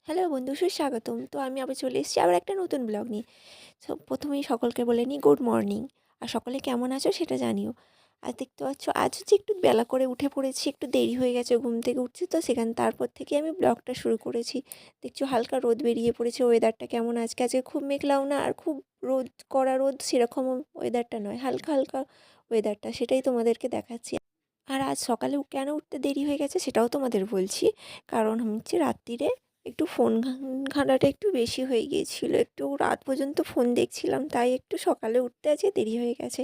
Hello বন্ধু, সুস্বাগতম। তো আমি আবার চলে এসেছি আবার একটা নতুন ব্লগ নিয়ে। প্রথমেই সকলকে বলে নিই গুড মর্নিং। আর সকলে কেমন আছো সেটা জানিও। আর দেখতে পাচ্ছ আজ হচ্ছে একটু বেলা করে উঠে পড়েছি, একটু দেরি হয়ে গেছে ঘুম থেকে উঠছি, তো তারপর থেকে আমি ব্লগটা শুরু করেছি। দেখছো হালকা রোদ বেরিয়ে পড়েছে, ওয়েদারটা কেমন আজকে আজকে খুব মেঘলাও না আর খুব রোদ কড়া রোদ সেরকম ওয়েদারটা নয়, হালকা হালকা ওয়েদারটা, সেটাই তোমাদেরকে দেখাচ্ছি। আর আজ সকালে কেন উঠতে দেরি হয়ে গেছে সেটাও তোমাদের বলছি। কারণ হচ্ছে রাত্রিরে একটু ফোন ঘাঁটাটা একটু বেশি হয়ে গিয়েছিল, একটু রাত পর্যন্ত ফোন দেখছিলাম, তাই একটু সকালে উঠতে আজকে দেরি হয়ে গেছে।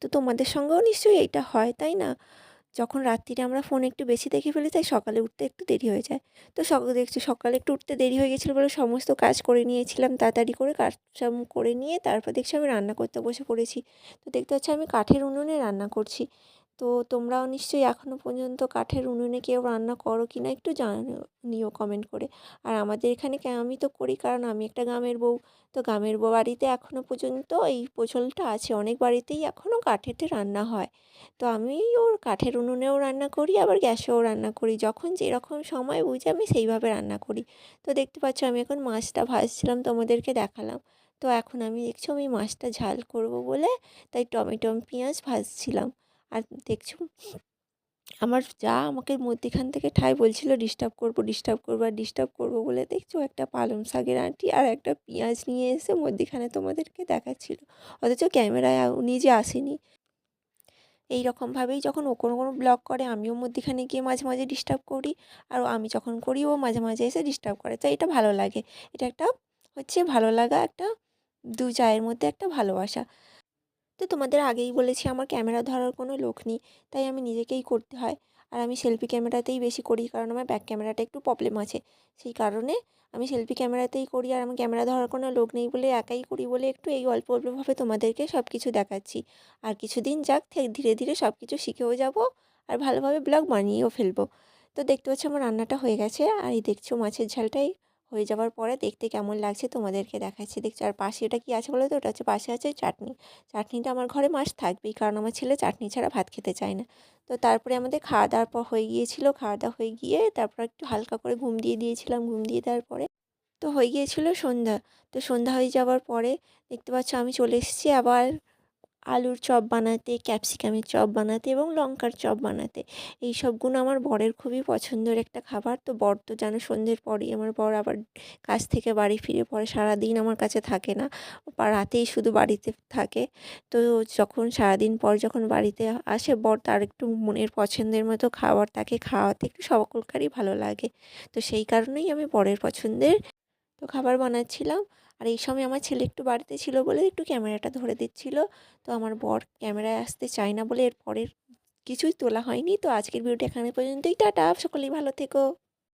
তো তোমাদের সঙ্গেও নিশ্চয়ই এইটা হয়, তাই না? যখন রাত্রিরে আমরা ফোন একটু বেশি দেখে ফেলি তাই সকালে উঠতে একটু দেরি হয়ে যায়। তো দেখছি সকালে একটু উঠতে দেরি হয়ে গেছিলো বলে সমস্ত কাজ করে নিয়েছিলাম, তাড়াতাড়ি করে কাজ সব করে নিয়ে তারপর দেখছি আমি রান্না করতে বসে পড়েছি। তো দেখতে পাচ্ছি আমি কাঠের উনুনে রান্না করছি। তো তোমরাও নিশ্চয়ই এখনও পর্যন্ত কাঠের উনুনে কেউ রান্না করো কি না একটু জানিও কমেন্ট করে। আর আমাদের এখানে আমি তো করি, কারণ আমি একটা গ্রামের বউ। তো গ্রামের বাড়িতে এখনও পর্যন্ত এই প্রচলটা আছে, অনেক বাড়িতেই এখনও কাঠেতে রান্না হয়। তো আমি ওর কাঠের উনুনেও রান্না করি, আবার গ্যাসেও রান্না করি, যখন যেরকম সময় বুঝে আমি সেইভাবে রান্না করি। তো দেখতে পাচ্ছ আমি এখন মাছটা ভাজছিলাম, তোমাদেরকে দেখালাম। তো এখন আমি দেখছো আমি মাছটা ঝাল করব বলে তাই টমেটো পেঁয়াজ ভাজছিলাম। আর দেখছো আমার যা আমাকে মধ্যিখান থেকে ঠাই বলছিল ডিস্টার্ব করবো ডিস্টার্ব করবো আর ডিস্টার্ব করবো বলে, দেখছো একটা পালং শাকের আঁটি আর একটা পেঁয়াজ নিয়ে এসে মধ্যিখানে তোমাদেরকে দেখাচ্ছিল, অথচ ক্যামেরায় নিজে আসেনি। এই রকমভাবেই যখন ও কোনো কোনো ব্লগ করে আমিও মধ্যিখানে গিয়ে মাঝে মাঝে ডিস্টার্ব করি, আর আমি যখন করি ও মাঝে মাঝে এসে ডিস্টার্ব করে, তো এটা ভালো লাগে। এটা একটা হচ্ছে ভালো লাগা, একটা দু জায়ের মধ্যে একটা ভালোবাসা। তো তোমাদের আগেই বলেছি আমার ক্যামেরা ধরার কোনো লোক নেই, তাই আমি নিজেকেই করতে হয়। আর আমি সেলফি ক্যামেরাতেই বেশি করি, কারণ আমার ব্যাক ক্যামেরাটা একটু প্রবলেম আছে, সেই কারণে আমি সেলফি ক্যামেরাতেই করি। আর আমার ক্যামেরা ধরার কোনো লোক নেই বলে একাই করি বলে একটু এই অল্প অল্পভাবে তোমাদেরকে সব কিছু দেখাচ্ছি। আর কিছুদিন যাক, ধীরে ধীরে সব কিছু শিখেও যাব আর ভালোভাবে ব্লগ বানিয়েও ফেলবো। তো দেখতে পাচ্ছ আমার রান্নাটা হয়ে গেছে, আর এই দেখছো মাছের ঝালটাই হয়ে যাওয়ার পরে দেখতে কেমন লাগছে তোমাদেরকে দেখাচ্ছি। দেখছো আর পাশে এটা কী আছে বলো তো, ওটা হচ্ছে পাশে আছে চাটনি। চাটনিটা আমার ঘরে মাস্ট থাকবেই, কারণ আমার ছেলে চাটনি ছাড়া ভাত খেতে চায় না। তো তারপরে আমাদের খাওয়া দাওয়ার পর হয়ে গিয়েছিল, খাওয়া দাওয়া হয়ে গিয়ে তারপর একটু হালকা করে ঘুম দিয়ে দিয়েছিলাম, ঘুম দিয়ে দেওয়ার পরে তো হয়ে গিয়েছিল সন্ধ্যা। তো সন্ধ্যা হয়ে যাওয়ার পরে দেখতে পাচ্ছ আমি চলে এসেছি আবার আলুর চপ বানাতে, ক্যাপসিকামের চপ বানাতে এবং লঙ্কার চপ বানাতে। এই সবগুলো আমার বরের খুবই পছন্দের একটা খাবার। তো বর তো জানো সন্ধ্যের পরই আমার বর আবার কাজ থেকে বাড়ি ফিরে পড়ে, সারাদিন আমার কাছে থাকে না, বা রাতেই শুধু বাড়িতে থাকে। তো যখন সারাদিন পর যখন বাড়িতে আসে বর, তার একটু মনের পছন্দের মতো খাবার তাকে খাওয়াতে একটু সকলকারই ভালো লাগে। তো সেই কারণেই আমি বরের পছন্দের তো খাবার বানাচ্ছিলাম। আর এই সময় আমার ছেলে একটু বাড়িতে ছিল বলে একটু ক্যামেরাটা ধরে দিচ্ছিল। তো আমার বর ক্যামেরায় আসতে চায় না বলে এর পরের কিছুই তোলা হয়নি। তো আজকের ভিডিওটা এখানে পর্যন্তই। টাটা, সকলেই ভালো থেকো।